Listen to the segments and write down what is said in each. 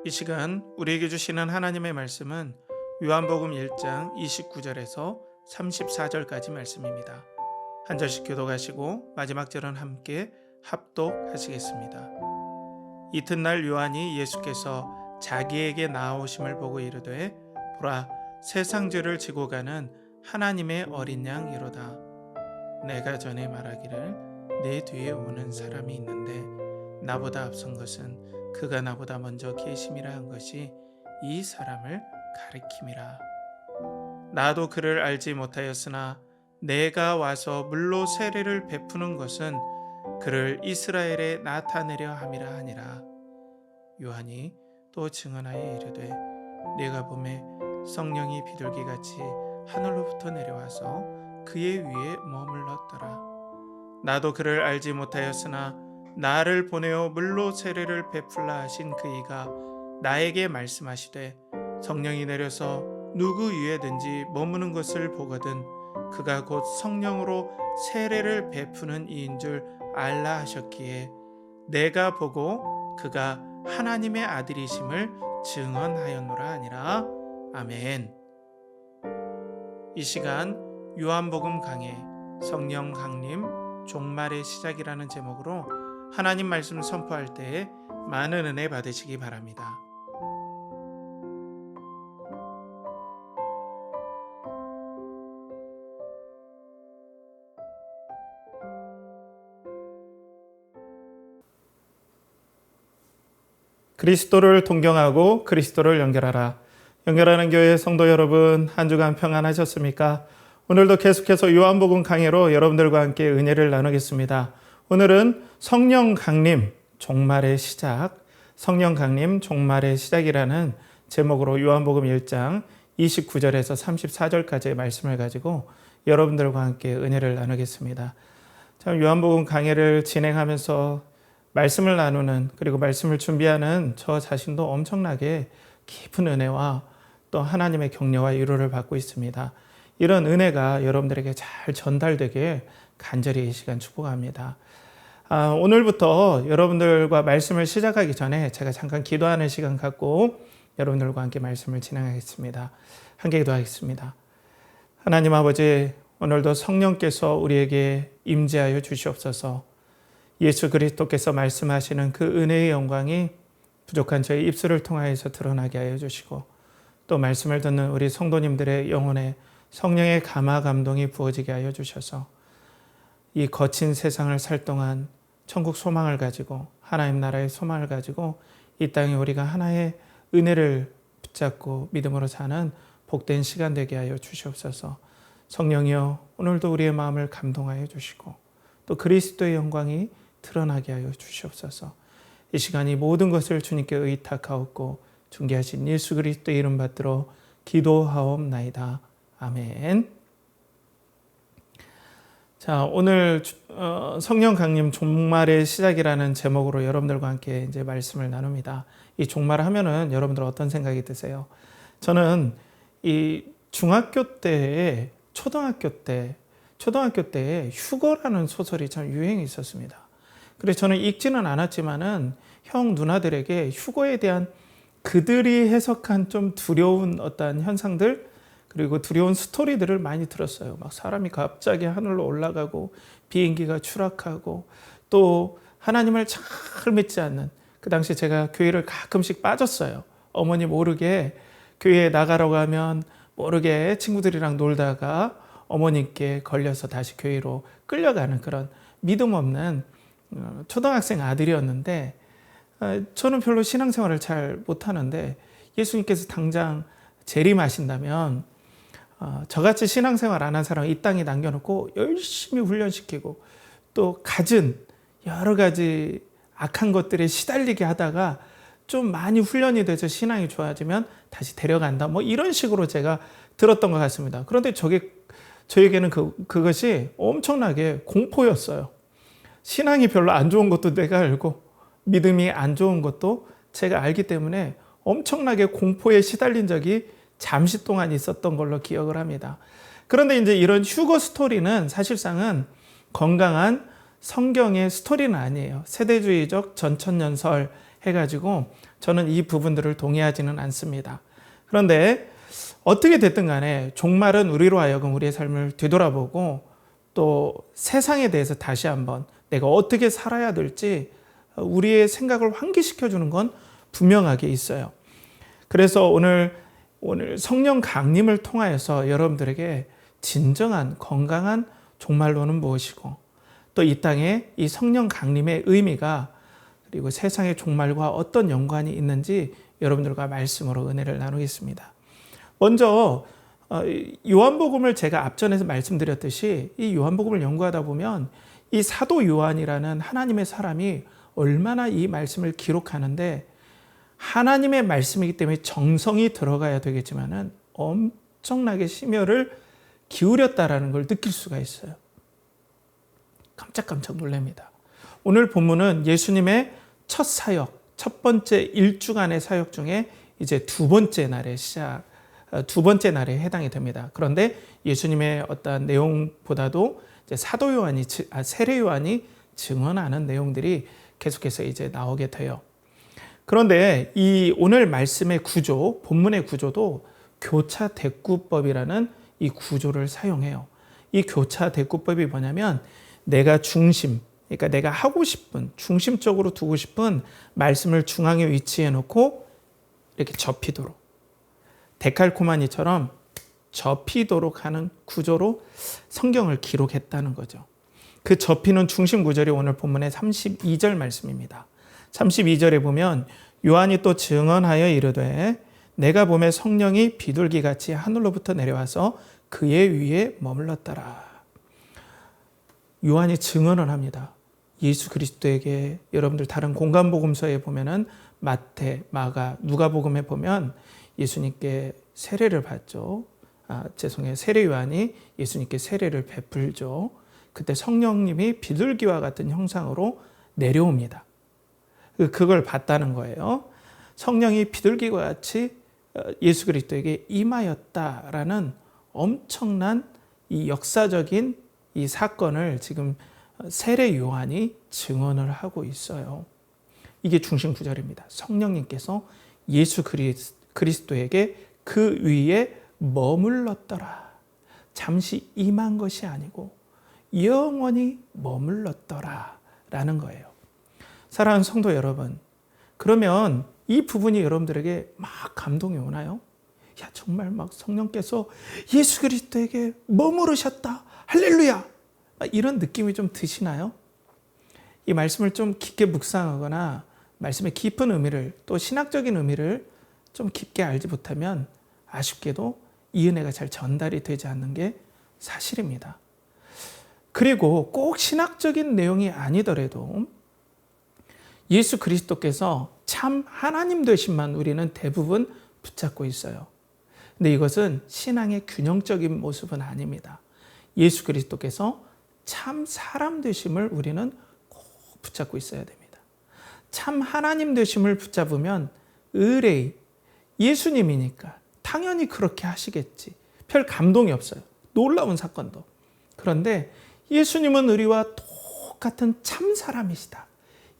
이 시간 우리에게 주시는 하나님의 말씀은 요한복음 1장 29절에서 34절까지 말씀입니다. 한 절씩 교독하시고 마지막 절은 함께 합독하시겠습니다. 이튿날 요한이 예수께서 자기에게 나아오심을 보고 이르되 보라, 세상 죄를 지고 가는 하나님의 어린 양이로다. 내가 전에 말하기를 내 뒤에 오는 사람이 있는데 나보다 앞선 것은 그가 나보다 먼저 계심이라 한 것이 이 사람을 가리킴이라. 나도 그를 알지 못하였으나 내가 와서 물로 세례를 베푸는 것은 그를 이스라엘에 나타내려 함이라 하니라. 요한이 또 증언하여 이르되 내가 보매 성령이 비둘기같이 하늘로부터 내려와서 그의 위에 머물렀더라. 나도 그를 알지 못하였으나 나를 보내어 물로 세례를 베풀라 하신 그이가 나에게 말씀하시되 성령이 내려서 누구 위에든지 머무는 것을 보거든 그가 곧 성령으로 세례를 베푸는 이인 줄 알라 하셨기에 내가 보고 그가 하나님의 아들이심을 증언하였노라 하니라. 아멘. 이 시간 요한복음 강해 성령 강림 종말의 시작이라는 제목으로 하나님 말씀 선포할 때에 많은 은혜 받으시기 바랍니다. 그리스도를 동경하고 그리스도를 연결하라. 연결하는 교회 성도 여러분, 한 주간 평안하셨습니까? 오늘도 계속해서 요한복음 강해로 여러분들과 함께 은혜를 나누겠습니다. 오늘은 성령 강림 종말의 시작, 성령 강림 종말의 시작이라는 제목으로 요한복음 1장 29절에서 34절까지의 말씀을 가지고 여러분들과 함께 은혜를 나누겠습니다. 참 요한복음 강해를 진행하면서 말씀을 나누는, 그리고 말씀을 준비하는 저 자신도 엄청나게 깊은 은혜와 또 하나님의 격려와 위로를 받고 있습니다. 이런 은혜가 여러분들에게 잘 전달되길 간절히 이 시간 축복합니다. 오늘부터 여러분들과 말씀을 시작하기 전에 제가 잠깐 기도하는 시간 갖고 여러분들과 함께 말씀을 진행하겠습니다. 함께 기도하겠습니다. 하나님 아버지, 오늘도 성령께서 우리에게 임재하여 주시옵소서. 예수 그리스도께서 말씀하시는 그 은혜의 영광이 부족한 저희 입술을 통하여서 드러나게 하여 주시고, 또 말씀을 듣는 우리 성도님들의 영혼에 성령의 감화 감동이 부어지게 하여 주셔서 이 거친 세상을 살 동안 천국 소망을 가지고, 하나님 나라의 소망을 가지고 이 땅에 우리가 하나의 은혜를 붙잡고 믿음으로 사는 복된 시간 되게 하여 주시옵소서. 성령이여, 오늘도 우리의 마음을 감동하여 주시고 또 그리스도의 영광이 드러나게 하여 주시옵소서. 이 시간이 모든 것을 주님께 의탁하옵고 존귀하신 예수 그리스도의 이름 받들어 기도하옵나이다. 아멘. 자, 오늘 성령 강림 종말의 시작이라는 제목으로 여러분들과 함께 이제 말씀을 나눕니다. 이 종말을 하면은 여러분들 어떤 생각이 드세요? 저는 이 중학교 때에 초등학교 때에 휴거라는 소설이 참 유행이 있었습니다. 그래서 저는 읽지는 않았지만은 형 누나들에게 휴거에 대한 그들이 해석한 좀 두려운 어떤 현상들, 그리고 두려운 스토리들을 많이 들었어요. 막 사람이 갑자기 하늘로 올라가고 비행기가 추락하고 또 하나님을 잘 믿지 않는, 그 당시 제가 교회를 가끔씩 빠졌어요. 어머니 모르게 교회에 나가라고 하면 모르게 친구들이랑 놀다가 어머님께 걸려서 다시 교회로 끌려가는 그런 믿음 없는 초등학생 아들이었는데, 저는 별로 신앙생활을 잘 못하는데 예수님께서 당장 재림하신다면 저같이 신앙생활 안 한 사람 이 땅에 남겨놓고 열심히 훈련시키고 또 갖은 여러 가지 악한 것들에 시달리게 하다가 좀 많이 훈련이 돼서 신앙이 좋아지면 다시 데려간다, 뭐 이런 식으로 제가 들었던 것 같습니다. 그런데 저에게는 그것이 엄청나게 공포였어요. 신앙이 별로 안 좋은 것도 내가 알고 믿음이 안 좋은 것도 제가 알기 때문에 엄청나게 공포에 시달린 적이 잠시 동안 있었던 걸로 기억을 합니다. 그런데 이제 이런 휴거 스토리는 사실상은 건강한 성경의 스토리는 아니에요. 세대주의적 전천년설 해가지고 저는 이 부분들을 동의하지는 않습니다. 그런데 어떻게 됐든 간에 종말은 우리로 하여금 우리의 삶을 되돌아보고 또 세상에 대해서 다시 한번 내가 어떻게 살아야 될지 우리의 생각을 환기시켜주는 건 분명하게 있어요. 그래서 오늘 성령 강림을 통하여서 여러분들에게 진정한 건강한 종말론은 무엇이고 또 이 땅에 이 성령 강림의 의미가 그리고 세상의 종말과 어떤 연관이 있는지 여러분들과 말씀으로 은혜를 나누겠습니다. 먼저 요한복음을 제가 앞전에서 말씀드렸듯이 이 요한복음을 연구하다 보면 이 사도 요한이라는 하나님의 사람이 얼마나 이 말씀을 기록하는데 하나님의 말씀이기 때문에 정성이 들어가야 되겠지만은 엄청나게 심혈을 기울였다라는 걸 느낄 수가 있어요. 깜짝깜짝 놀랍니다. 오늘 본문은 예수님의 첫 사역, 첫 번째 일주간의 사역 중에 이제 두 번째 날에 해당이 됩니다. 그런데 예수님의 어떤 내용보다도 이제 사도 요한이, 세례 요한이 증언하는 내용들이 계속해서 이제 나오게 돼요. 그런데 이 오늘 말씀의 구조, 본문의 구조도 교차 대꾸법이라는 이 구조를 사용해요. 이 교차 대꾸법이 뭐냐면 내가 중심, 그러니까 내가 하고 싶은, 중심적으로 두고 싶은 말씀을 중앙에 위치해 놓고 이렇게 접히도록, 데칼코마니처럼 접히도록 하는 구조로 성경을 기록했다는 거죠. 그 접히는 중심 구절이 오늘 본문의 32절 말씀입니다. 32절에 보면 요한이 또 증언하여 이르되 내가 보매 성령이 비둘기같이 하늘로부터 내려와서 그의 위에 머물렀더라. 요한이 증언을 합니다. 예수 그리스도에게 여러분들 다른 공간복음서에 보면은 마태, 마가, 누가복음에 보면 예수님께 세례를 받죠. 세례 요한이 예수님께 세례를 베풀죠. 그때 성령님이 비둘기와 같은 형상으로 내려옵니다. 그걸 봤다는 거예요. 성령이 비둘기와 같이 예수 그리스도에게 임하였다라는 엄청난 이 역사적인 이 사건을 지금 세례 요한이 증언을 하고 있어요. 이게 중심 구절입니다. 성령님께서 예수 그리스도에게 그 위에 머물렀더라. 잠시 임한 것이 아니고 영원히 머물렀더라 라는 거예요. 사랑하는 성도 여러분, 그러면 이 부분이 여러분들에게 막 감동이 오나요? 야, 정말 막 성령께서 예수 그리스도에게 머무르셨다. 할렐루야! 이런 느낌이 좀 드시나요? 이 말씀을 좀 깊게 묵상하거나 말씀의 깊은 의미를 또 신학적인 의미를 좀 깊게 알지 못하면 아쉽게도 이 은혜가 잘 전달이 되지 않는 게 사실입니다. 그리고 꼭 신학적인 내용이 아니더라도 예수 그리스도께서 참 하나님 되심만 우리는 대부분 붙잡고 있어요. 근데 이것은 신앙의 균형적인 모습은 아닙니다. 예수 그리스도께서 참 사람 되심을 우리는 꼭 붙잡고 있어야 됩니다. 참 하나님 되심을 붙잡으면 의뢰의 예수님이니까 당연히 그렇게 하시겠지. 별 감동이 없어요. 놀라운 사건도. 그런데 예수님은 우리와 똑같은 참 사람이시다.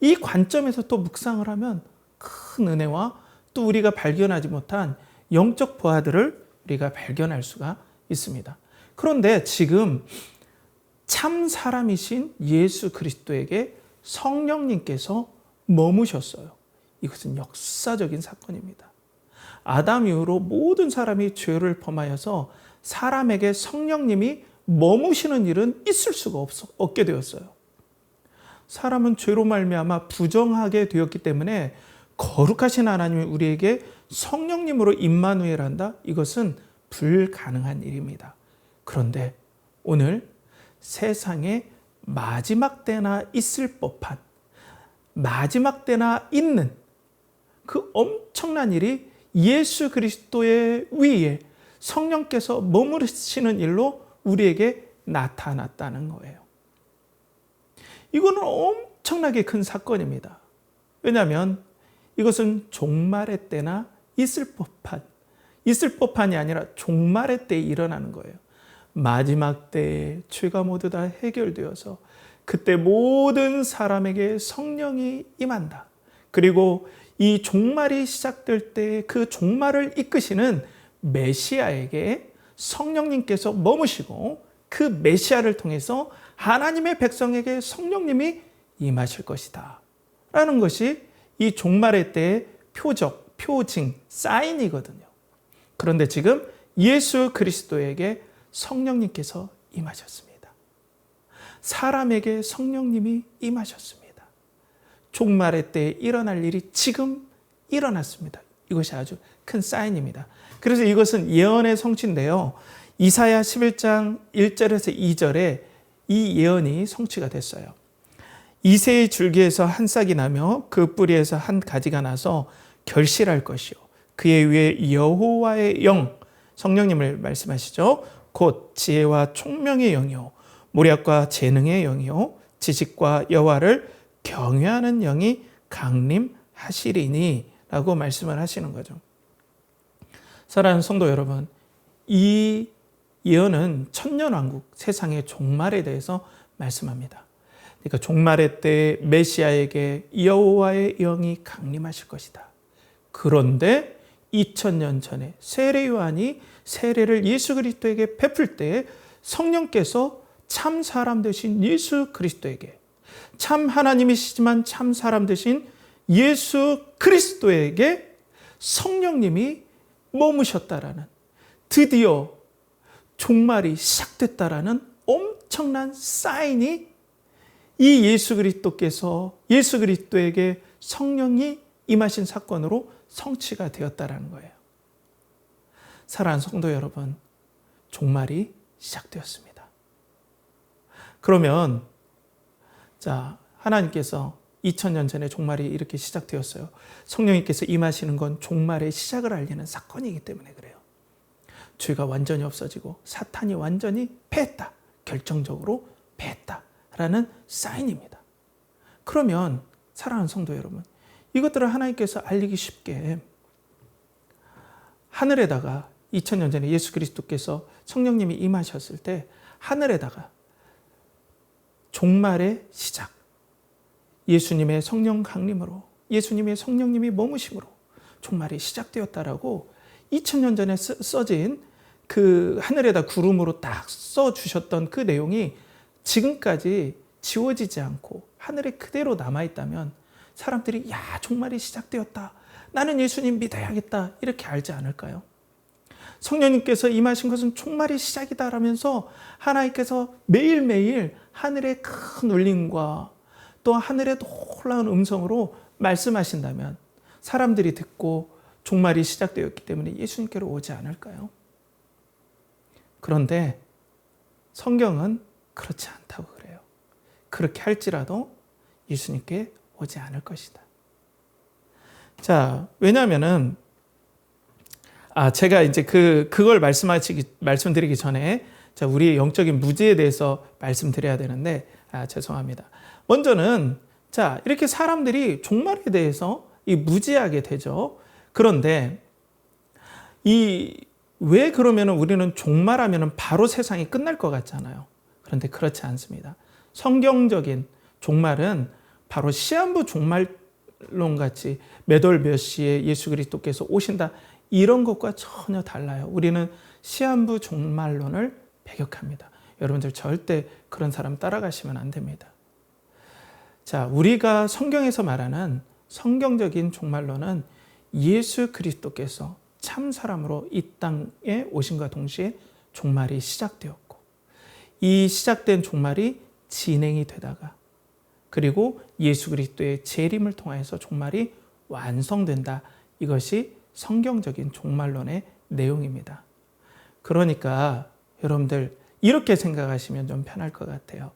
이 관점에서 또 묵상을 하면 큰 은혜와 또 우리가 발견하지 못한 영적 보화들을 우리가 발견할 수가 있습니다. 그런데 지금 참 사람이신 예수 그리스도에게 성령님께서 머무셨어요. 이것은 역사적인 사건입니다. 아담 이후로 모든 사람이 죄를 범하여서 사람에게 성령님이 머무시는 일은 있을 수가 없게 되었어요. 사람은 죄로 말미암아 부정하게 되었기 때문에 거룩하신 하나님이 우리에게 성령님으로 임마누엘한다? 이것은 불가능한 일입니다. 그런데 오늘 세상에 마지막 때나 있을 법한, 마지막 때나 있는 그 엄청난 일이 예수 그리스도의 위에 성령께서 머무르시는 일로 우리에게 나타났다는 거예요. 이거는 엄청나게 큰 사건입니다. 왜냐하면 이것은 종말의 때나 있을 법한이 아니라 종말의 때에 일어나는 거예요. 마지막 때에 죄가 모두 다 해결되어서 그때 모든 사람에게 성령이 임한다. 그리고 이 종말이 시작될 때 그 종말을 이끄시는 메시아에게 성령님께서 머무시고 그 메시아를 통해서 하나님의 백성에게 성령님이 임하실 것이다 라는 것이 이 종말의 때의 표적, 표징, 사인이거든요. 그런데 지금 예수 그리스도에게 성령님께서 임하셨습니다. 사람에게 성령님이 임하셨습니다. 종말의 때에 일어날 일이 지금 일어났습니다. 이것이 아주 큰 사인입니다. 그래서 이것은 예언의 성취인데요. 이사야 11장 1절에서 2절에 이 예언이 성취가 됐어요. 이새의 줄기에서 한 싹이 나며 그 뿌리에서 한 가지가 나서 결실할 것이요. 그의 위에 여호와의 영, 성령님을 말씀하시죠. 곧 지혜와 총명의 영이요. 모략과 재능의 영이요. 지식과 여호와를 경외하는 영이 강림하시리니 라고 말씀을 하시는 거죠. 사랑하는 성도 여러분, 이 예언은 천년왕국, 세상의 종말에 대해서 말씀합니다. 그러니까 종말의 때 메시아에게 여호와의 영이 강림하실 것이다. 그런데 2000년 전에 세례 요한이 세례를 예수 그리스도에게 베풀 때 성령께서 참 사람 되신 예수 그리스도에게, 참 하나님이시지만 참 사람 되신 예수 그리스도에게 성령님이 머무셨다라는, 드디어 종말이 시작됐다라는 엄청난 사인이 이 예수 그리스도에게 성령이 임하신 사건으로 성취가 되었다라는 거예요. 사랑하는 성도 여러분, 종말이 시작되었습니다. 그러면 하나님께서 2000년 전에 종말이 이렇게 시작되었어요. 성령님께서 임하시는 건 종말의 시작을 알리는 사건이기 때문에 그래요. 죄가 완전히 없어지고 사탄이 완전히 패했다. 결정적으로 패했다라는 사인입니다. 그러면 사랑하는 성도 여러분, 이것들을 하나님께서 알리기 쉽게 하늘에다가 2000년 전에 예수 그리스도께서 성령님이 임하셨을 때 하늘에다가 종말의 시작, 예수님의 성령 강림으로, 예수님의 성령님이 머무심으로 종말이 시작되었다라고 2000년 전에 써진 그 하늘에다 구름으로 딱 써주셨던 그 내용이 지금까지 지워지지 않고 하늘에 그대로 남아있다면 사람들이 종말이 시작되었다, 나는 예수님 믿어야겠다, 이렇게 알지 않을까요? 성령님께서 임하신 것은 종말이 시작이다 라면서 하나님께서 매일매일 하늘의 큰 울림과 또 하늘의 놀라운 음성으로 말씀하신다면 사람들이 듣고 종말이 시작되었기 때문에 예수님께로 오지 않을까요? 그런데 성경은 그렇지 않다고 그래요. 그렇게 할지라도 예수님께 오지 않을 것이다. 왜냐하면은 제가 이제 그걸 말씀드리기 전에 우리의 영적인 무지에 대해서 말씀드려야 되는데 죄송합니다. 먼저는 이렇게 사람들이 종말에 대해서 무지하게 되죠. 그런데 왜 그러면 우리는 종말하면 바로 세상이 끝날 것 같잖아요. 그런데 그렇지 않습니다. 성경적인 종말은 바로 시한부 종말론같이 몇 월 몇 시에 예수 그리스도께서 오신다, 이런 것과 전혀 달라요. 우리는 시한부 종말론을 배격합니다. 여러분들 절대 그런 사람 따라가시면 안 됩니다. 우리가 성경에서 말하는 성경적인 종말론은 예수 그리스도께서 참 사람으로 이 땅에 오심과 동시에 종말이 시작되었고, 이 시작된 종말이 진행이 되다가 그리고 예수 그리스도의 재림을 통해서 종말이 완성된다. 이것이 성경적인 종말론의 내용입니다. 그러니까 여러분들 이렇게 생각하시면 좀 편할 것 같아요.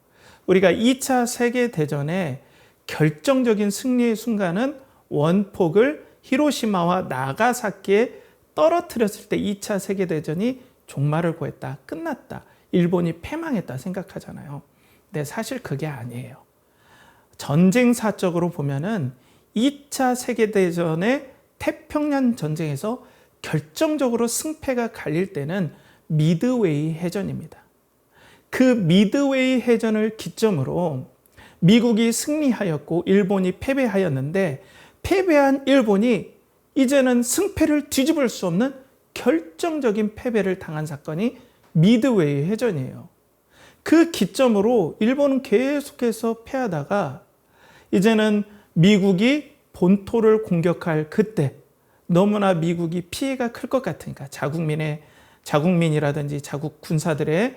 우리가 2차 세계대전의 결정적인 승리의 순간은 원폭을 히로시마와 나가사키에 떨어뜨렸을 때 2차 세계대전이 종말을 고했다, 끝났다, 일본이 패망했다 생각하잖아요. 근데 사실 그게 아니에요. 전쟁사적으로 보면은 2차 세계대전의 태평양 전쟁에서 결정적으로 승패가 갈릴 때는 미드웨이 해전입니다. 그 미드웨이 해전을 기점으로 미국이 승리하였고 일본이 패배하였는데 패배한 일본이 이제는 승패를 뒤집을 수 없는 결정적인 패배를 당한 사건이 미드웨이 해전이에요. 그 기점으로 일본은 계속해서 패하다가 이제는 미국이 본토를 공격할 그때 너무나 미국이 피해가 클 것 같으니까 자국민이라든지 자국 군사들의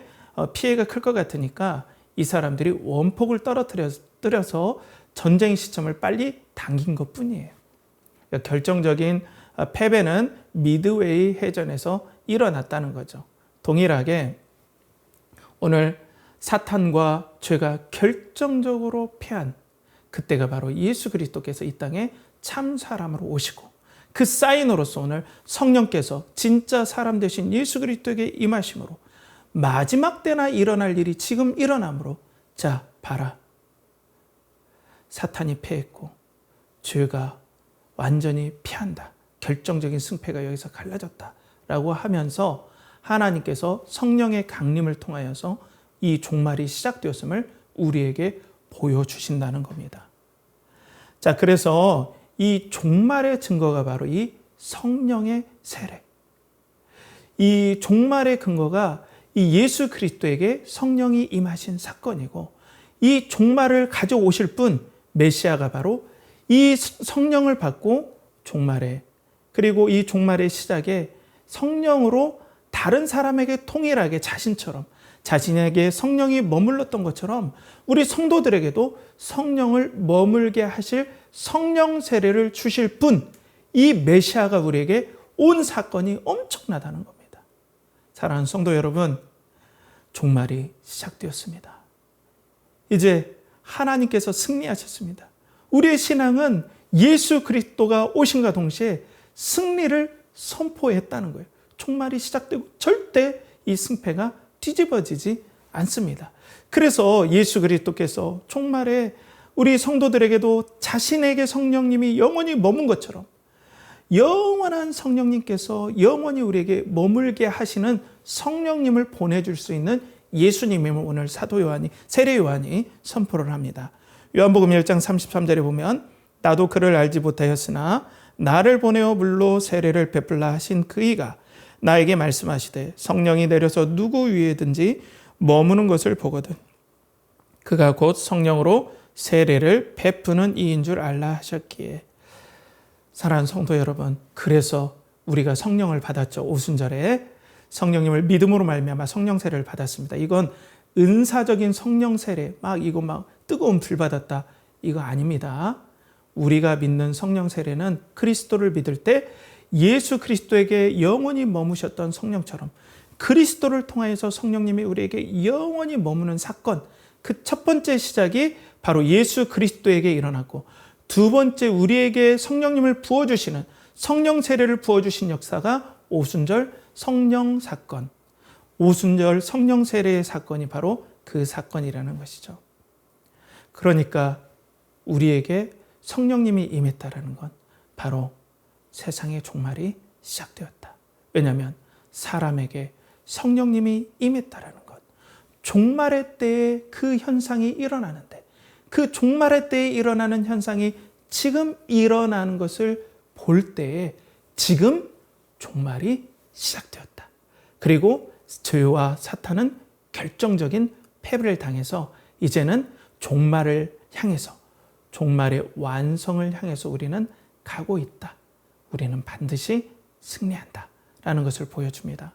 피해가 클 것 같으니까 이 사람들이 원폭을 떨어뜨려서 전쟁 시점을 빨리 당긴 것뿐이에요. 그러니까 결정적인 패배는 미드웨이 해전에서 일어났다는 거죠. 동일하게 오늘 사탄과 죄가 결정적으로 패한 그때가 바로 예수 그리스도께서 이 땅에 참 사람으로 오시고 그 사인으로서 오늘 성령께서 진짜 사람 되신 예수 그리스도에게 임하심으로 마지막 때나 일어날 일이 지금 일어나므로 자 봐라, 사탄이 패했고 죄가 완전히 패한다, 결정적인 승패가 여기서 갈라졌다 라고 하면서 하나님께서 성령의 강림을 통하여서 이 종말이 시작되었음을 우리에게 보여주신다는 겁니다. 자, 그래서 이 종말의 증거가 바로 이 성령의 세례. 이 종말의 근거가 이 예수 그리스도에게 성령이 임하신 사건이고 이 종말을 가져오실 분 메시아가 바로 이 성령을 받고 종말에 그리고 이 종말의 시작에 성령으로 다른 사람에게 통일하게 자신에게 성령이 머물렀던 것처럼 우리 성도들에게도 성령을 머물게 하실 성령 세례를 주실 분, 이 메시아가 우리에게 온 사건이 엄청나다는 겁니다. 사랑하는 성도 여러분, 종말이 시작되었습니다. 이제 하나님께서 승리하셨습니다. 우리의 신앙은 예수 그리스도가 오신과 동시에 승리를 선포했다는 거예요. 종말이 시작되고 절대 이 승패가 뒤집어지지 않습니다. 그래서 예수 그리스도께서 종말에 우리 성도들에게도 자신에게 성령님이 영원히 머문 것처럼 영원한 성령님께서 영원히 우리에게 머물게 하시는 성령님을 보내줄 수 있는 예수님임을 오늘 세례 요한이 선포를 합니다. 요한복음 1장 33절에 보면 나도 그를 알지 못하였으나 나를 보내어 물로 세례를 베풀라 하신 그이가 나에게 말씀하시되 성령이 내려서 누구 위에든지 머무는 것을 보거든 그가 곧 성령으로 세례를 베푸는 이인 줄 알라 하셨기에. 사랑하는 성도 여러분, 그래서 우리가 성령을 받았죠. 오순절에 성령님을 믿음으로 말미암아 성령 세례를 받았습니다. 이건 은사적인 성령 세례, 막 뜨거운 불 받았다, 이거 아닙니다. 우리가 믿는 성령 세례는 그리스도를 믿을 때 예수 그리스도에게 영원히 머무셨던 성령처럼 그리스도를 통하여서 성령님이 우리에게 영원히 머무는 사건, 그 첫 번째 시작이 바로 예수 그리스도에게 일어났고 두 번째 우리에게 성령님을 부어주시는 성령 세례를 부어주신 역사가 오순절 성령 사건, 오순절 성령 세례의 사건이 바로 그 사건이라는 것이죠. 그러니까 우리에게 성령님이 임했다라는 건 바로 세상의 종말이 시작되었다. 왜냐하면 사람에게 성령님이 임했다라는 것, 종말의 때에 그 현상이 일어나는데 그 종말의 때에 일어나는 현상이 지금 일어나는 것을 볼 때에 지금 종말이 시작되었다. 그리고 죄와 사탄은 결정적인 패배를 당해서 이제는 종말을 향해서 종말의 완성을 향해서 우리는 가고 있다. 우리는 반드시 승리한다 라는 것을 보여줍니다.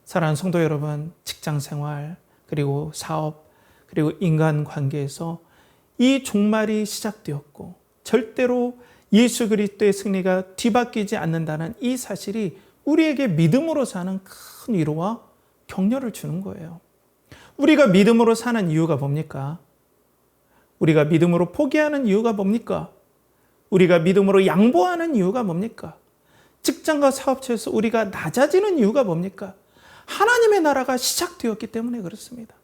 사랑하는 성도 여러분, 직장생활 그리고 사업 그리고 인간관계에서 이 종말이 시작되었고 절대로 예수 그리스도의 승리가 뒤바뀌지 않는다는 이 사실이 우리에게 믿음으로 사는 큰 위로와 격려를 주는 거예요. 우리가 믿음으로 사는 이유가 뭡니까? 우리가 믿음으로 포기하는 이유가 뭡니까? 우리가 믿음으로 양보하는 이유가 뭡니까? 직장과 사업처에서 우리가 낮아지는 이유가 뭡니까? 하나님의 나라가 시작되었기 때문에 그렇습니다.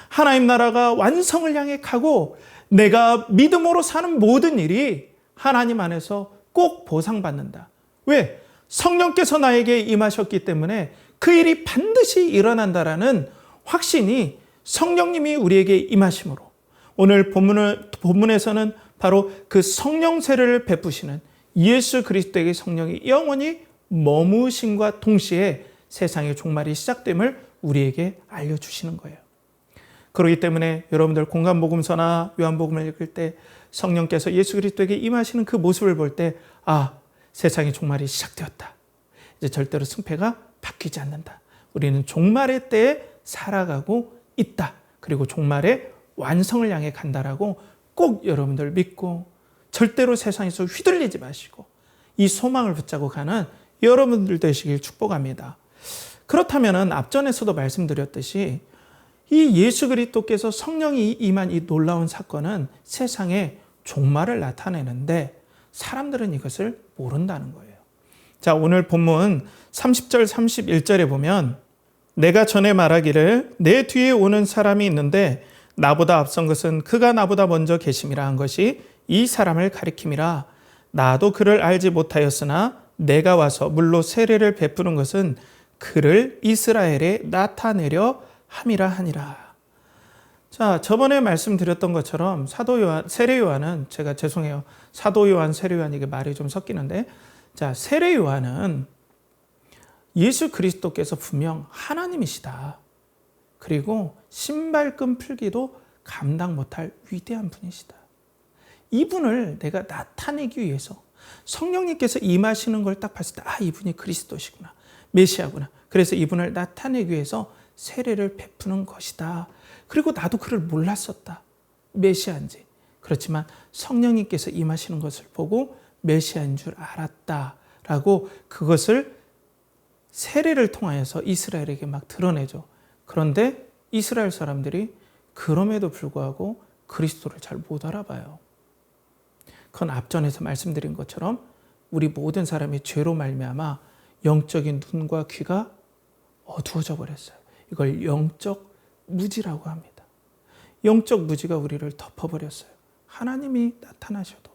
하나님 나라가 완성을 향해 가고 내가 믿음으로 사는 모든 일이 하나님 안에서 꼭 보상받는다. 왜? 성령께서 나에게 임하셨기 때문에 그 일이 반드시 일어난다라는 확신이 성령님이 우리에게 임하심으로 오늘 본문에서는 바로 그 성령 세례를 베푸시는 예수 그리스도에게 성령이 영원히 머무심과 동시에 세상의 종말이 시작됨을 우리에게 알려주시는 거예요. 그렇기 때문에 여러분들 공간복음서나 요한복음을 읽을 때 성령께서 예수 그리스도에게 임하시는 그 모습을 볼 때 세상의 종말이 시작되었다. 이제 절대로 승패가 바뀌지 않는다. 우리는 종말의 때에 살아가고 있다. 그리고 종말의 완성을 향해 간다라고 꼭 여러분들 믿고 절대로 세상에서 휘둘리지 마시고 이 소망을 붙잡고 가는 여러분들 되시길 축복합니다. 그렇다면 앞전에서도 말씀드렸듯이 이 예수 그리스도께서 성령이 임한 이 놀라운 사건은 세상에 종말을 나타내는데 사람들은 이것을 모른다는 거예요. 자, 오늘 본문 30절 31절에 보면 내가 전에 말하기를 내 뒤에 오는 사람이 있는데 나보다 앞선 것은 그가 나보다 먼저 계심이라 한 것이 이 사람을 가리킴이라. 나도 그를 알지 못하였으나 내가 와서 물로 세례를 베푸는 것은 그를 이스라엘에 나타내려 함이라 하니라. 자, 저번에 말씀드렸던 것처럼 사도 요한, 세례 요한은 사도 요한, 세례 요한 이게 말이 좀 섞이는데 자, 세례 요한은 예수 그리스도께서 분명 하나님이시다. 그리고 신발끈 풀기도 감당 못할 위대한 분이시다. 이분을 내가 나타내기 위해서 성령님께서 임하시는 걸 딱 봤을 때 이분이 그리스도시구나. 메시아구나. 그래서 이분을 나타내기 위해서 세례를 베푸는 것이다. 그리고 나도 그를 몰랐었다. 메시아인지. 그렇지만 성령님께서 임하시는 것을 보고 메시아인 줄 알았다라고 그것을 세례를 통하여서 이스라엘에게 막 드러내죠. 그런데 이스라엘 사람들이 그럼에도 불구하고 그리스도를 잘 못 알아봐요. 그건 앞전에서 말씀드린 것처럼 우리 모든 사람이 죄로 말미암아 영적인 눈과 귀가 어두워져 버렸어요. 이걸 영적 무지라고 합니다. 영적 무지가 우리를 덮어버렸어요. 하나님이 나타나셔도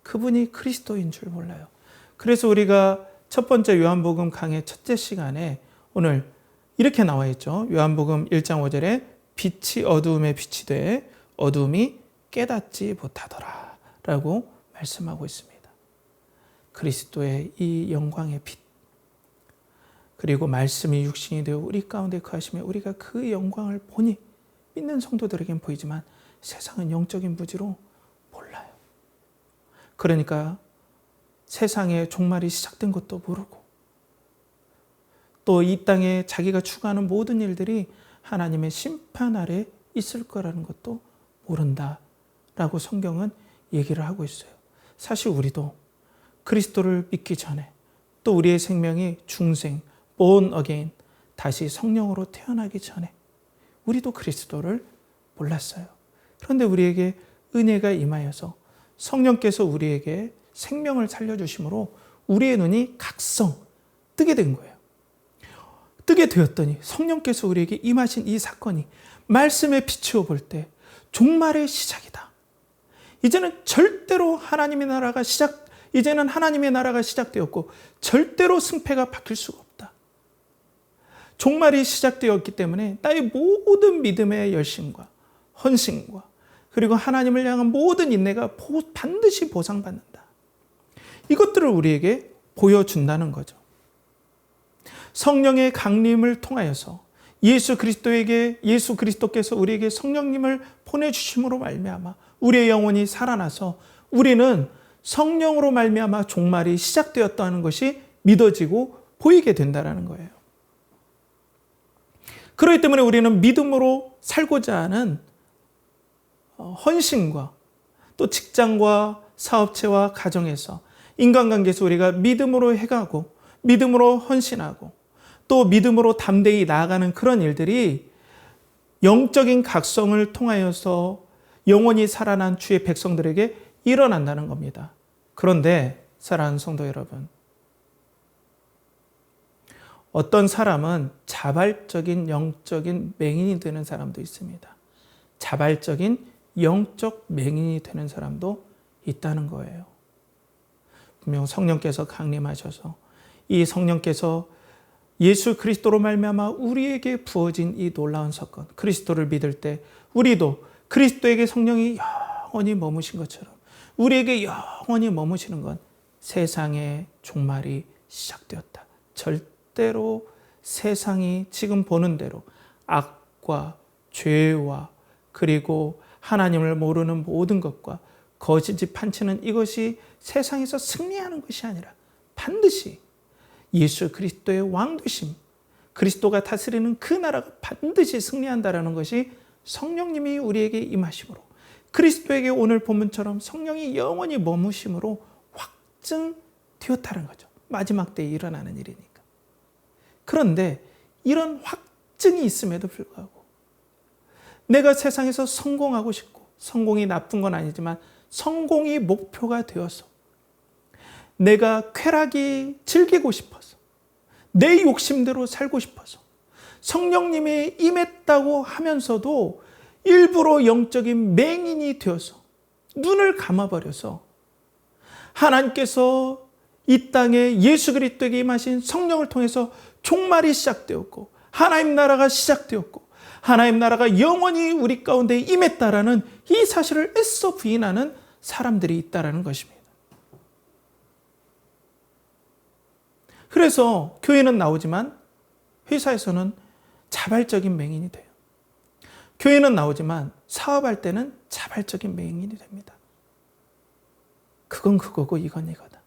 그분이 그리스도인 줄 몰라요. 그래서 우리가 첫 번째 요한복음 강의 첫째 시간에 오늘 이렇게 나와 있죠. 요한복음 1장 5절에 빛이 어두움에 빛이 돼 어두움이 깨닫지 못하더라 라고 말씀하고 있습니다. 그리스도의 이 영광의 빛 그리고 말씀이 육신이 되어 우리 가운데 거하시며 우리가 그 영광을 보니 믿는 성도들에겐 보이지만 세상은 영적인 무지로 몰라요. 그러니까 세상의 종말이 시작된 것도 모르고 또 이 땅에 자기가 추구하는 모든 일들이 하나님의 심판 아래 있을 거라는 것도 모른다라고 성경은 얘기를 하고 있어요. 사실 우리도 그리스도를 믿기 전에 또 우리의 생명이 중생, born again, 다시 성령으로 태어나기 전에 우리도 그리스도를 몰랐어요. 그런데 우리에게 은혜가 임하여서 성령께서 우리에게 생명을 살려주심으로 우리의 눈이 각성, 뜨게 된 거예요. 뜨게 되었더니 성령께서 우리에게 임하신 이 사건이 말씀에 비추어 볼 때 종말의 시작이다. 이제는 하나님의 나라가 시작되었고 절대로 승패가 바뀔 수가 없다. 종말이 시작되었기 때문에 나의 모든 믿음의 열심과 헌신과 그리고 하나님을 향한 모든 인내가 반드시 보상받는다. 이것들을 우리에게 보여준다는 거죠. 성령의 강림을 통하여서 예수 그리스도께서 우리에게 성령님을 보내주심으로 말미암아 우리의 영혼이 살아나서 우리는 성령으로 말미암아 종말이 시작되었다는 것이 믿어지고 보이게 된다는 거예요. 그렇기 때문에 우리는 믿음으로 살고자 하는 헌신과 또 직장과 사업체와 가정에서 인간관계에서 우리가 믿음으로 해가고 믿음으로 헌신하고 또 믿음으로 담대히 나아가는 그런 일들이 영적인 각성을 통하여서 영원히 살아난 주의 백성들에게 일어난다는 겁니다. 그런데 사랑하는 성도 여러분, 어떤 사람은 자발적인 영적인 맹인이 되는 사람도 있습니다. 자발적인 영적 맹인이 되는 사람도 있다는 거예요. 분명 성령께서 강림하셔서 이 성령께서 예수 그리스도로 말미암아 우리에게 부어진 이 놀라운 사건, 그리스도를 믿을 때 우리도 그리스도에게 성령이 영원히 머무신 것처럼 우리에게 영원히 머무시는 건 세상의 종말이 시작되었다. 절대로 세상이 지금 보는 대로 악과 죄와 그리고 하나님을 모르는 모든 것과 거짓이 판치는 이것이 세상에서 승리하는 것이 아니라 반드시 예수 그리스도의 왕되심, 그리스도가 다스리는 그 나라가 반드시 승리한다라는 것이 성령님이 우리에게 임하심으로, 그리스도에게 오늘 본문처럼 성령이 영원히 머무심으로 확증되었다는 거죠. 마지막 때에 일어나는 일이니까. 그런데 이런 확증이 있음에도 불구하고 내가 세상에서 성공하고 싶고, 성공이 나쁜 건 아니지만 성공이 목표가 되어서 내가 쾌락이 즐기고 싶어서 내 욕심대로 살고 싶어서 성령님이 임했다고 하면서도 일부러 영적인 맹인이 되어서 눈을 감아버려서 하나님께서 이 땅에 예수 그리스도에게 임하신 성령을 통해서 종말이 시작되었고 하나님 나라가 시작되었고 하나님 나라가 영원히 우리 가운데 임했다라는 이 사실을 애써 부인하는 사람들이 있다라는 것입니다. 그래서 교회는 나오지만 회사에서는 자발적인 맹인이 돼요. 교회는 나오지만 사업할 때는 자발적인 맹인이 됩니다. 그건 그거고 이건 이거다.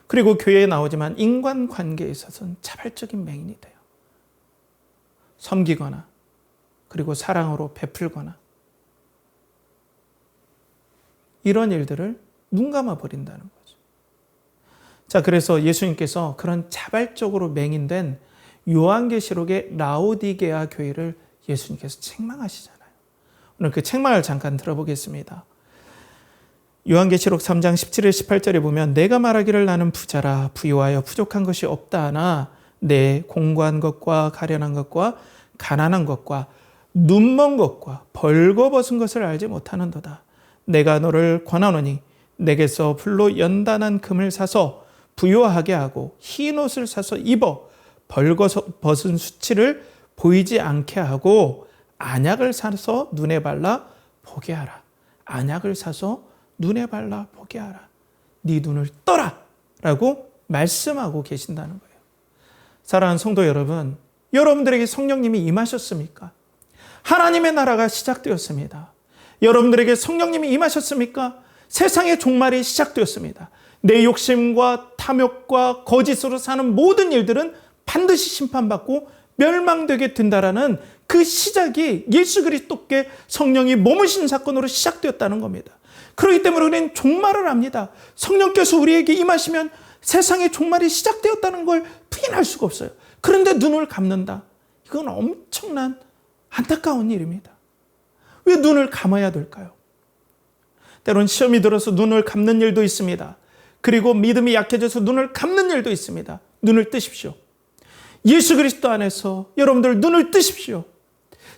그리고 교회에 나오지만 인간관계에 있어서는 자발적인 맹인이 돼요. 섬기거나 그리고 사랑으로 베풀거나 이런 일들을 눈 감아 버린다는 거죠. 자, 그래서 예수님께서 그런 자발적으로 맹인된 요한계시록의 라오디게아 교회를 예수님께서 책망하시잖아요. 오늘 그 책망을 잠깐 들어보겠습니다. 요한계시록 3장 17절 18절에 보면 내가 말하기를 나는 부자라 부유하여 부족한 것이 없다 하나 내 공고한 것과 가련한 것과 가난한 것과 눈먼 것과 벌거벗은 것을 알지 못하는도다. 내가 너를 권하노니 내게서 불로 연단한 금을 사서 부유하게 하고 흰 옷을 사서 입어 벌거벗은 수치를 보이지 않게 하고 안약을 사서 눈에 발라 보게 하라. 안약을 사서 눈에 발라 보게 하라. 네 눈을 떠라 라고 말씀하고 계신다는 거예요. 사랑하는 성도 여러분, 여러분들에게 성령님이 임하셨습니까? 하나님의 나라가 시작되었습니다. 여러분들에게 성령님이 임하셨습니까? 세상의 종말이 시작되었습니다. 내 욕심과 탐욕과 거짓으로 사는 모든 일들은 반드시 심판받고 멸망되게 된다라는 그 시작이 예수 그리스도께 성령이 머무신 사건으로 시작되었다는 겁니다. 그렇기 때문에 우리는 종말을 압니다. 성령께서 우리에게 임하시면 세상의 종말이 시작되었다는 걸 부인할 수가 없어요. 그런데 눈을 감는다. 이건 엄청난 안타까운 일입니다. 왜 눈을 감아야 될까요? 때론 시험이 들어서 눈을 감는 일도 있습니다. 그리고 믿음이 약해져서 눈을 감는 일도 있습니다. 눈을 뜨십시오. 예수 그리스도 안에서 여러분들 눈을 뜨십시오.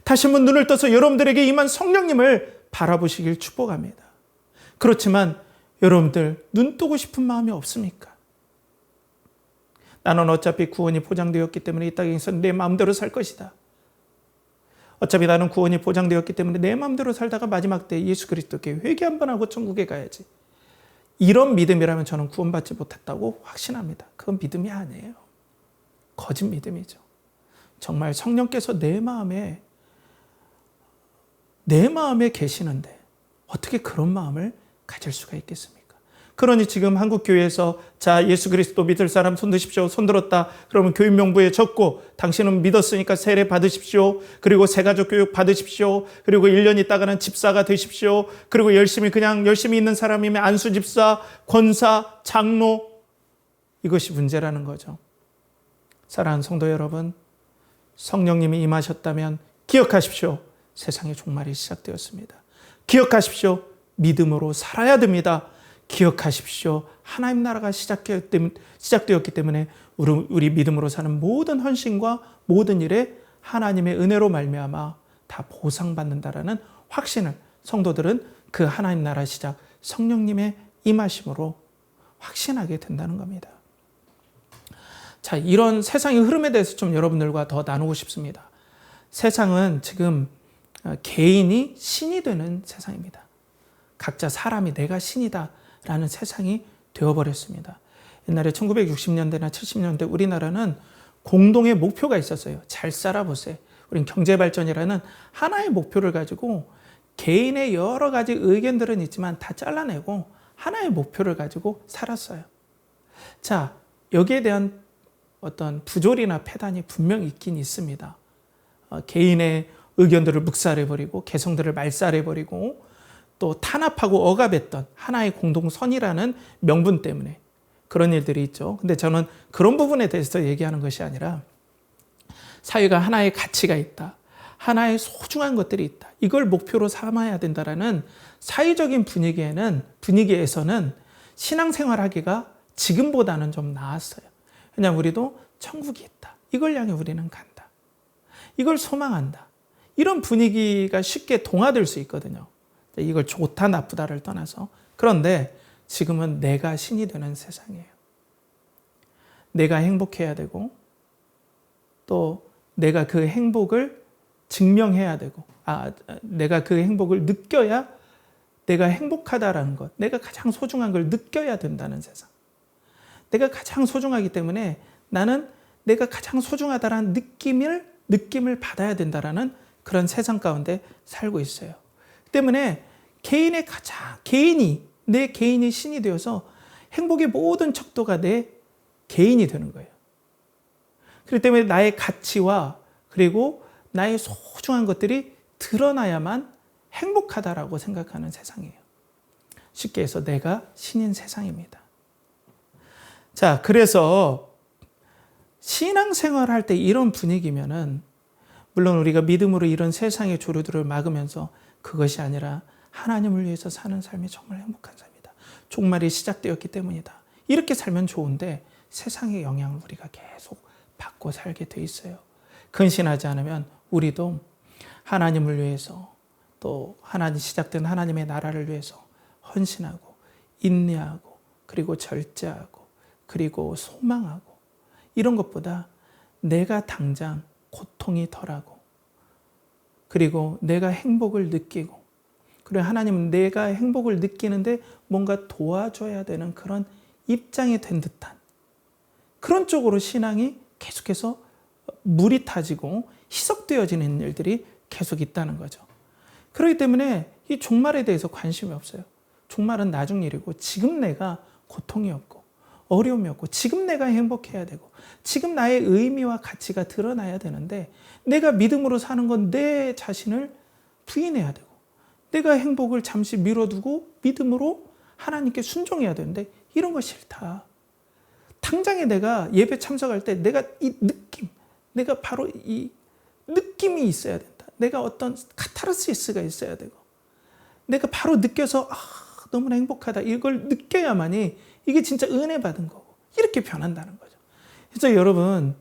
다시 한번 눈을 떠서 여러분들에게 임한 성령님을 바라보시길 축복합니다. 그렇지만 여러분들 눈 뜨고 싶은 마음이 없습니까? 나는 어차피 구원이 보장되었기 때문에 이 땅에서 내 마음대로 살 것이다. 어차피 나는 구원이 보장되었기 때문에 내 마음대로 살다가 마지막 때 예수 그리스도께 회개 한번 하고 천국에 가야지. 이런 믿음이라면 저는 구원받지 못했다고 확신합니다. 그건 믿음이 아니에요. 거짓 믿음이죠. 정말 성령께서 내 마음에 계시는데 어떻게 그런 마음을 가질 수가 있겠습니까? 그러니 지금 한국교회에서 자 예수 그리스도 믿을 사람 손드십시오. 손들었다. 그러면 교인명부에 적고 당신은 믿었으니까 세례 받으십시오. 그리고 새가족 교육 받으십시오. 그리고 1년 있다가는 집사가 되십시오. 그리고 열심히 있는 사람이면 안수집사, 권사, 장로 이것이 문제라는 거죠. 사랑하는 성도 여러분, 성령님이 임하셨다면 기억하십시오. 세상의 종말이 시작되었습니다. 기억하십시오. 믿음으로 살아야 됩니다. 기억하십시오. 하나님 나라가 시작되었기 때문에 우리 믿음으로 사는 모든 헌신과 모든 일에 하나님의 은혜로 말미암아 다 보상받는다라는 확신을 성도들은 그 하나님 나라 시작 성령님의 임하심으로 확신하게 된다는 겁니다. 자, 이런 세상의 흐름에 대해서 좀 여러분들과 더 나누고 싶습니다. 세상은 지금 개인이 신이 되는 세상입니다. 각자 사람이 내가 신이다라는 세상이 되어버렸습니다. 옛날에 1960년대나 70년대 우리나라는 공동의 목표가 있었어요. 잘 살아보세요. 우린 경제발전이라는 하나의 목표를 가지고 개인의 여러 가지 의견들은 있지만 다 잘라내고 하나의 목표를 가지고 살았어요. 자, 여기에 대한 어떤 부조리나 폐단이 분명히 있긴 있습니다. 개인의 의견들을 묵살해버리고 개성들을 말살해버리고 또 탄압하고 억압했던 하나의 공동선이라는 명분 때문에 그런 일들이 있죠. 근데 저는 그런 부분에 대해서 얘기하는 것이 아니라 사회가 하나의 가치가 있다. 하나의 소중한 것들이 있다. 이걸 목표로 삼아야 된다라는 사회적인 분위기에서는 신앙생활하기가 지금보다는 좀 나았어요. 그냥 우리도 천국이 있다. 이걸 향해 우리는 간다. 이걸 소망한다. 이런 분위기가 쉽게 동화될 수 있거든요. 이걸 좋다 나쁘다를 떠나서. 그런데 지금은 내가 신이 되는 세상이에요. 내가 행복해야 되고 또 내가 그 행복을 증명해야 되고 내가 그 행복을 느껴야 내가 행복하다라는 것, 내가 가장 소중한 걸 느껴야 된다는 세상. 내가 가장 소중하기 때문에 나는 내가 가장 소중하다라는 느낌을 받아야 된다라는 그런 세상 가운데 살고 있어요. 때문에 내 개인이 신이 되어서 행복의 모든 척도가 내 개인이 되는 거예요. 그렇기 때문에 나의 가치와 그리고 나의 소중한 것들이 드러나야만 행복하다라고 생각하는 세상이에요. 쉽게 해서 내가 신인 세상입니다. 자, 그래서 신앙생활 할 때 이런 분위기면은 물론 우리가 믿음으로 이런 세상의 조류들을 막으면서 그것이 아니라 하나님을 위해서 사는 삶이 정말 행복한 삶이다. 종말이 시작되었기 때문이다. 이렇게 살면 좋은데 세상의 영향을 우리가 계속 받고 살게 돼 있어요. 근신하지 않으면 우리도 하나님을 위해서 또 시작된 하나님의 나라를 위해서 헌신하고 인내하고 그리고 절제하고 그리고 소망하고 이런 것보다 내가 당장 고통이 덜하고 그리고 내가 행복을 느끼고 그리고 하나님은 내가 행복을 느끼는데 뭔가 도와줘야 되는 그런 입장이 된 듯한 그런 쪽으로 신앙이 계속해서 물이 타지고 희석되어지는 일들이 계속 있다는 거죠. 그렇기 때문에 이 종말에 대해서 관심이 없어요. 종말은 나중 일이고 지금 내가 고통이 없고 어려움이 없고 지금 내가 행복해야 되고 지금 나의 의미와 가치가 드러나야 되는데 내가 믿음으로 사는 건 내 자신을 부인해야 되고 내가 행복을 잠시 미뤄두고 믿음으로 하나님께 순종해야 되는데 이런 거 싫다. 당장에 내가 예배 참석할 때 내가 내가 바로 이 느낌이 있어야 된다. 내가 어떤 카타르시스가 있어야 되고 내가 바로 느껴서 너무나 행복하다. 이걸 느껴야만이 이게 진짜 은혜 받은 거고 이렇게 변한다는 거죠. 그래서 여러분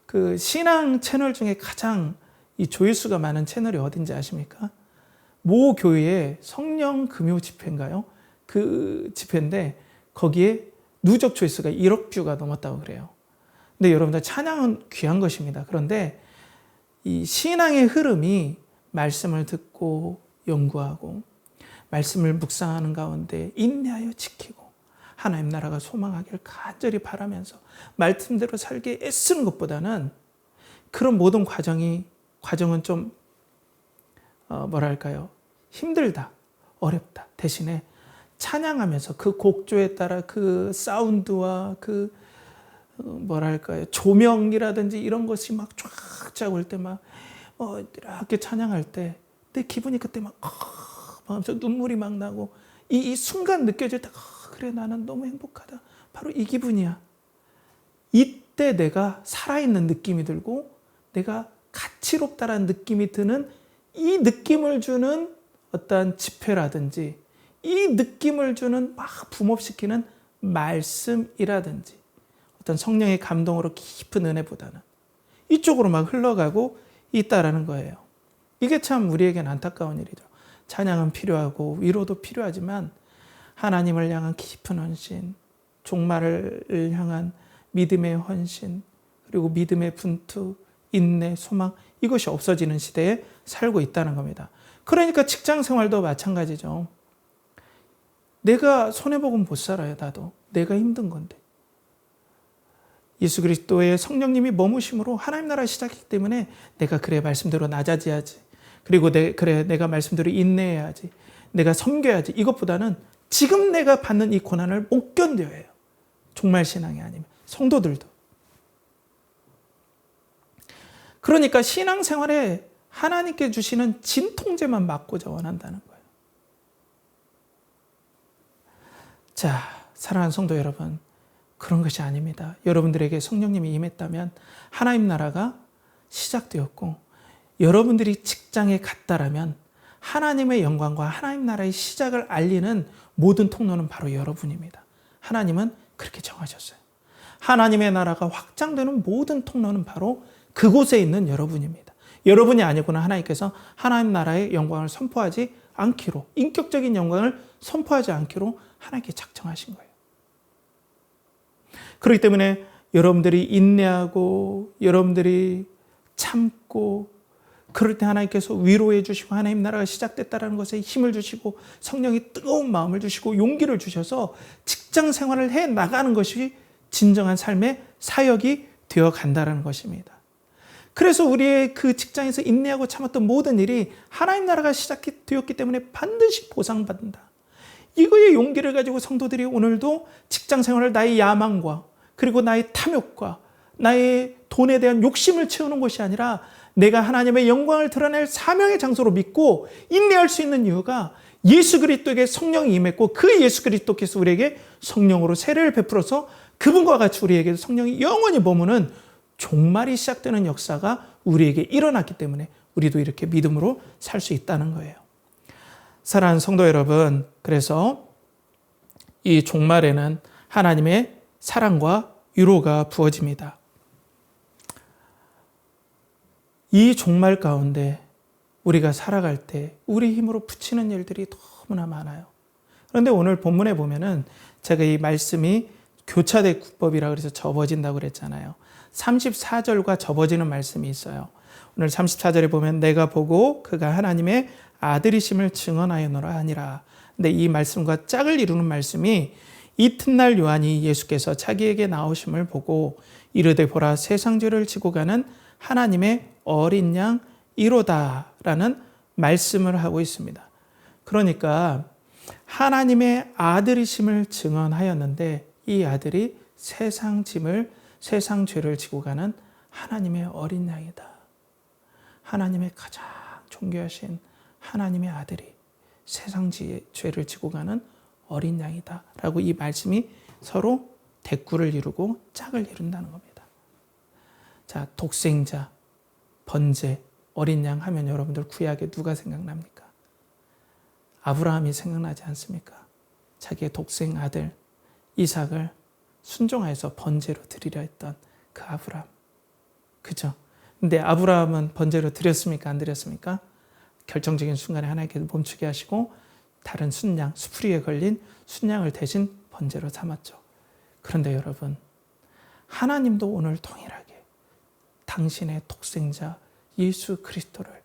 그 신앙 채널 중에 가장 이 조회수가 많은 채널이 어딘지 아십니까? 모 교회의 성령 금요 집회인가요? 그 집회인데 거기에 누적 조회수가 1억 뷰가 넘었다고 그래요. 근데 여러분들 찬양은 귀한 것입니다. 그런데 이 신앙의 흐름이 말씀을 듣고 연구하고 말씀을 묵상하는 가운데 인내하여 지키고 하나님 나라가 소망하기를 간절히 바라면서 말씀대로 살게 애쓰는 것보다는 그런 모든 과정은 좀 힘들다, 어렵다. 대신에 찬양하면서 그 곡조에 따라 그 사운드와 그 조명이라든지 이런 것이 막 쫙쫙 올 때 막 이렇게 찬양할 때 내 기분이 그때 막 마음속 눈물이 막 나고 이 순간 느껴질 때 그래 나는 너무 행복하다. 바로 이 기분이야. 이때 내가 살아있는 느낌이 들고 내가 가치롭다라는 느낌이 드는 이 느낌을 주는 어떤 집회라든지 이 느낌을 주는 막 붐업시키는 말씀이라든지 어떤 성령의 감동으로 깊은 은혜보다는 이쪽으로 막 흘러가고 있다라는 거예요. 이게 참 우리에겐 안타까운 일이죠. 찬양은 필요하고 위로도 필요하지만 하나님을 향한 깊은 헌신, 종말을 향한 믿음의 헌신, 그리고 믿음의 분투, 인내, 소망 이것이 없어지는 시대에 살고 있다는 겁니다. 그러니까 직장 생활도 마찬가지죠. 내가 손해보고는 못 살아요. 나도. 내가 힘든 건데. 예수 그리스도의 성령님이 머무심으로 하나님 나라 시작했기 때문에 내가 그래 말씀대로 낮아져야지. 그리고 내가 말씀대로 인내해야지. 내가 섬겨야지. 이것보다는 지금 내가 받는 이 고난을 못 견뎌야 해요. 종말 신앙이 아니면. 성도들도. 그러니까 신앙생활에 하나님께 주시는 진통제만 맞고자 원한다는 거예요. 자, 사랑하는 성도 여러분, 그런 것이 아닙니다. 여러분들에게 성령님이 임했다면 하나님 나라가 시작되었고 여러분들이 직장에 갔다라면 하나님의 영광과 하나님 나라의 시작을 알리는 모든 통로는 바로 여러분입니다. 하나님은 그렇게 정하셨어요. 하나님의 나라가 확장되는 모든 통로는 바로 그곳에 있는 여러분입니다. 여러분이 아니고는 하나님께서 하나님 나라의 영광을 선포하지 않기로, 인격적인 영광을 선포하지 않기로 하나님께 작정하신 거예요. 그렇기 때문에 여러분들이 인내하고 여러분들이 참고 그럴 때 하나님께서 위로해 주시고 하나님 나라가 시작됐다는 것에 힘을 주시고 성령이 뜨거운 마음을 주시고 용기를 주셔서 직장 생활을 해 나가는 것이 진정한 삶의 사역이 되어 간다는 것입니다. 그래서 우리의 그 직장에서 인내하고 참았던 모든 일이 하나님 나라가 시작되었기 때문에 반드시 보상받는다. 이거의 용기를 가지고 성도들이 오늘도 직장 생활을 나의 야망과 그리고 나의 탐욕과 나의 돈에 대한 욕심을 채우는 것이 아니라 내가 하나님의 영광을 드러낼 사명의 장소로 믿고 인내할 수 있는 이유가 예수 그리스도에게 성령이 임했고 그 예수 그리스도께서 우리에게 성령으로 세례를 베풀어서 그분과 같이 우리에게 성령이 영원히 머무는 종말이 시작되는 역사가 우리에게 일어났기 때문에 우리도 이렇게 믿음으로 살 수 있다는 거예요. 사랑하는 성도 여러분, 그래서 이 종말에는 하나님의 사랑과 위로가 부어집니다. 이 종말 가운데 우리가 살아갈 때 우리 힘으로 붙이는 일들이 너무나 많아요. 그런데 오늘 본문에 보면은 제가 이 말씀이 교차대 국법이라 그래서 접어진다고 그랬잖아요. 34절과 접어지는 말씀이 있어요. 오늘 34절에 보면 내가 보고 그가 하나님의 아들이심을 증언하였노라 하니라. 근데 이 말씀과 짝을 이루는 말씀이 이튿날 요한이 예수께서 자기에게 나오심을 보고 이르되 보라 세상 죄를 지고 가는 하나님의 어린 양 이로다라는 말씀을 하고 있습니다. 그러니까 하나님의 아들이심을 증언하였는데 이 아들이 세상 죄를 지고 가는 하나님의 어린 양이다. 하나님의 가장 존귀하신 하나님의 아들이 세상 죄를 지고 가는 어린 양이다. 라고 이 말씀이 서로 대꾸를 이루고 짝을 이룬다는 겁니다. 자, 독생자, 번제, 어린 양 하면 여러분들 구약에 누가 생각납니까? 아브라함이 생각나지 않습니까? 자기의 독생 아들 이삭을 순종하여서 번제로 드리려 했던 그 아브라함. 그죠? 근데 아브라함은 번제로 드렸습니까? 안 드렸습니까? 결정적인 순간에 하나님께서 멈추게 하시고 다른 순양, 수풀이에 걸린 순양을 대신 번제로 삼았죠. 그런데 여러분, 하나님도 오늘 동일하게 당신의 독생자 예수 그리스도를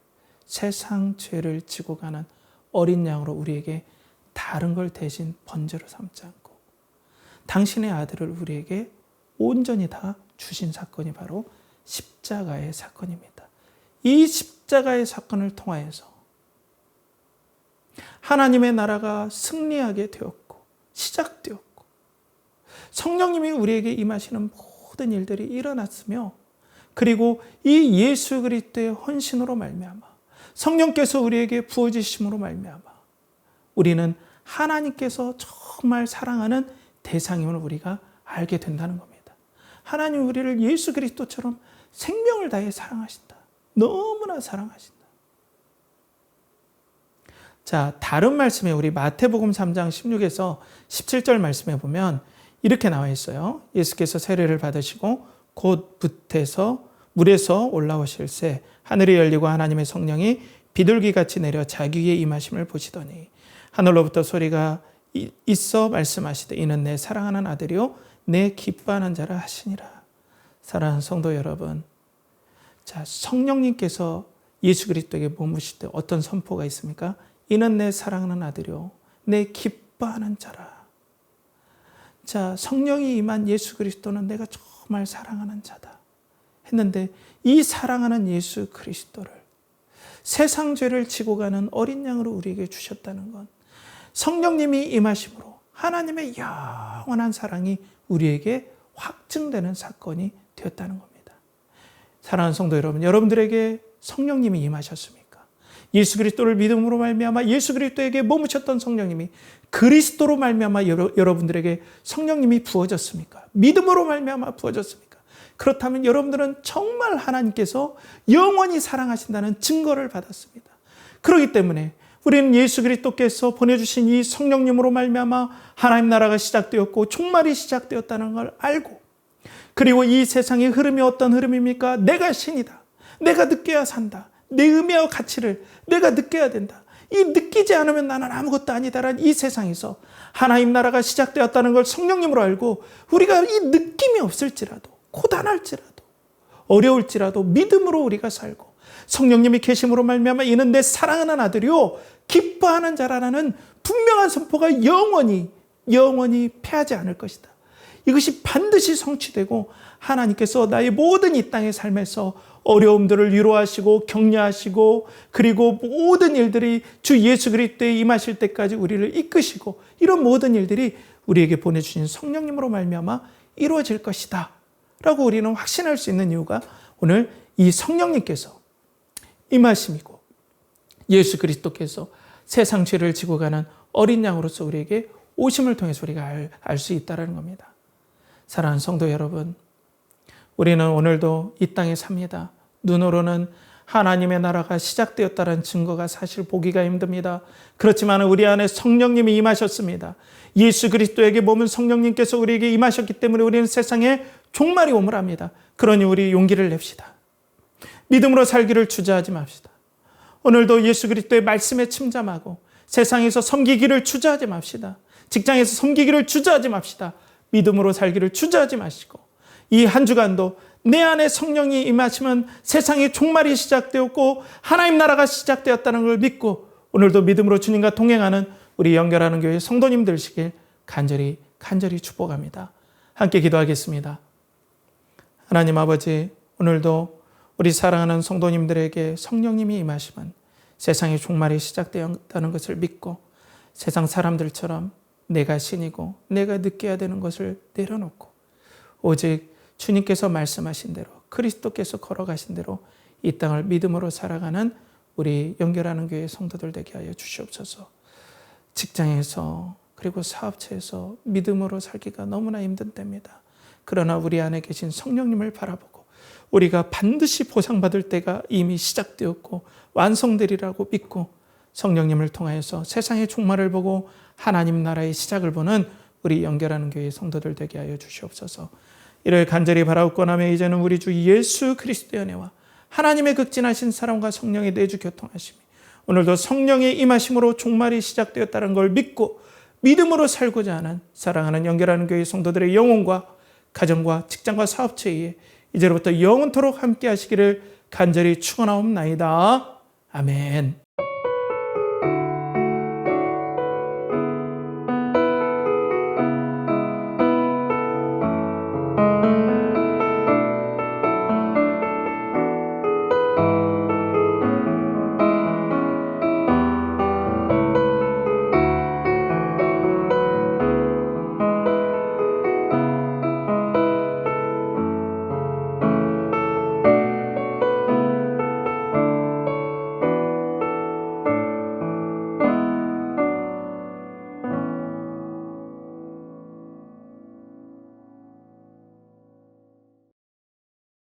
세상 죄를 지고 가는 어린 양으로 우리에게 다른 걸 대신 번제로 삼지 않고 당신의 아들을 우리에게 온전히 다 주신 사건이 바로 십자가의 사건입니다. 이 십자가의 사건을 통하여서 하나님의 나라가 승리하게 되었고 시작되었고 성령님이 우리에게 임하시는 모든 일들이 일어났으며 그리고 이 예수 그리스도의 헌신으로 말미암아 성령께서 우리에게 부어주심으로 말미암아 우리는 하나님께서 정말 사랑하는 대상임을 우리가 알게 된다는 겁니다. 하나님 우리를 예수 그리스도처럼 생명을 다해 사랑하신다. 너무나 사랑하신다. 자, 다른 말씀에 우리 마태복음 3장 16에서 17절 말씀에 보면 이렇게 나와 있어요. 예수께서 세례를 받으시고 곧 물에서 올라오실새 하늘이 열리고 하나님의 성령이 비둘기같이 내려 자기 위에 임하심을 보시더니 하늘로부터 소리가 있어 말씀하시되 이는 내 사랑하는 아들이요 내 기뻐하는 자라 하시니라. 사랑하는 성도 여러분, 자, 성령님께서 예수 그리스도에게 머무실 때 어떤 선포가 있습니까? 이는 내 사랑하는 아들이요 내 기뻐하는 자라. 자, 성령이 임한 예수 그리스도는 내가 정말 사랑하는 자다 했는데, 이 사랑하는 예수 그리스도를 세상 죄를 지고 가는 어린 양으로 우리에게 주셨다는 건 성령님이 임하심으로 하나님의 영원한 사랑이 우리에게 확증되는 사건이 되었다는 겁니다. 사랑하는 성도 여러분, 여러분들에게 성령님이 임하셨습니까? 예수 그리스도를 믿음으로 말미암아 예수 그리스도에게 머무셨던 성령님이 그리스도로 말미암아 여러분들에게 성령님이 부어졌습니까? 믿음으로 말미암아 부어졌습니까? 그렇다면 여러분들은 정말 하나님께서 영원히 사랑하신다는 증거를 받았습니다. 그렇기 때문에 우리는 예수 그리스도께서 보내주신 이 성령님으로 말미암아 하나님 나라가 시작되었고 종말이 시작되었다는 걸 알고, 그리고 이 세상의 흐름이 어떤 흐름입니까? 내가 신이다. 내가 느껴야 산다. 내 의미와 가치를 내가 느껴야 된다. 이 느끼지 않으면 나는 아무것도 아니다라는 이 세상에서 하나님 나라가 시작되었다는 걸 성령님으로 알고, 우리가 이 느낌이 없을지라도, 고단할지라도, 어려울지라도 믿음으로 우리가 살고, 성령님이 계심으로 말미암아 이는 내 사랑하는 아들이요 기뻐하는 자라는 분명한 선포가 영원히 패하지 않을 것이다. 이것이 반드시 성취되고 하나님께서 나의 모든 이 땅의 삶에서 어려움들을 위로하시고 격려하시고, 그리고 모든 일들이 주 예수 그리스도에 임하실 때까지 우리를 이끄시고, 이런 모든 일들이 우리에게 보내주신 성령님으로 말미암아 이루어질 것이다 라고 우리는 확신할 수 있는 이유가 오늘 이 성령님께서 임하심이고, 예수 그리스도께서 세상 죄를 지고 가는 어린 양으로서 우리에게 오심을 통해서 우리가 알 수 있다는 겁니다. 사랑하는 성도 여러분, 우리는 오늘도 이 땅에 삽니다. 눈으로는 하나님의 나라가 시작되었다는 증거가 사실 보기가 힘듭니다. 그렇지만 우리 안에 성령님이 임하셨습니다. 예수 그리스도에게 머문 성령님께서 우리에게 임하셨기 때문에 우리는 세상에 종말이 오물 합니다. 그러니 우리 용기를 냅시다. 믿음으로 살기를 주저하지 맙시다. 오늘도 예수 그리스도의 말씀에 침잠하고 세상에서 섬기기를 주저하지 맙시다. 직장에서 섬기기를 주저하지 맙시다. 믿음으로 살기를 주저하지 마시고, 이 한 주간도 내 안에 성령이 임하시면 세상의 종말이 시작되었고 하나님 나라가 시작되었다는 걸 믿고, 오늘도 믿음으로 주님과 동행하는 우리 연결하는 교회 성도님 되시길 간절히 축복합니다. 함께 기도하겠습니다. 하나님 아버지, 오늘도 우리 사랑하는 성도님들에게 성령님이 임하시면 세상의 종말이 시작되었다는 것을 믿고, 세상 사람들처럼 내가 신이고 내가 느껴야 되는 것을 내려놓고 오직 주님께서 말씀하신 대로, 그리스도께서 걸어가신 대로 이 땅을 믿음으로 살아가는 우리 연결하는 교회 성도들 되게 하여 주시옵소서. 직장에서 그리고 사업체에서 믿음으로 살기가 너무나 힘든 때입니다. 그러나 우리 안에 계신 성령님을 바라보고 우리가 반드시 보상받을 때가 이미 시작되었고 완성되리라고 믿고, 성령님을 통하여서 세상의 종말을 보고 하나님 나라의 시작을 보는 우리 연결하는 교회 성도들 되게 하여 주시옵소서. 이를 간절히 바라옵고나며 이제는 우리 주 예수 그리스도의 은혜와 하나님의 극진하신 사랑과 성령의 내주 교통하심이 오늘도 성령의 임하심으로 종말이 시작되었다는 걸 믿고 믿음으로 살고자 하는 사랑하는 연결하는 교회 성도들의 영혼과 가정과 직장과 사업체에 이제로부터 영원토록 함께 하시기를 간절히 축원하옵나이다. 아멘.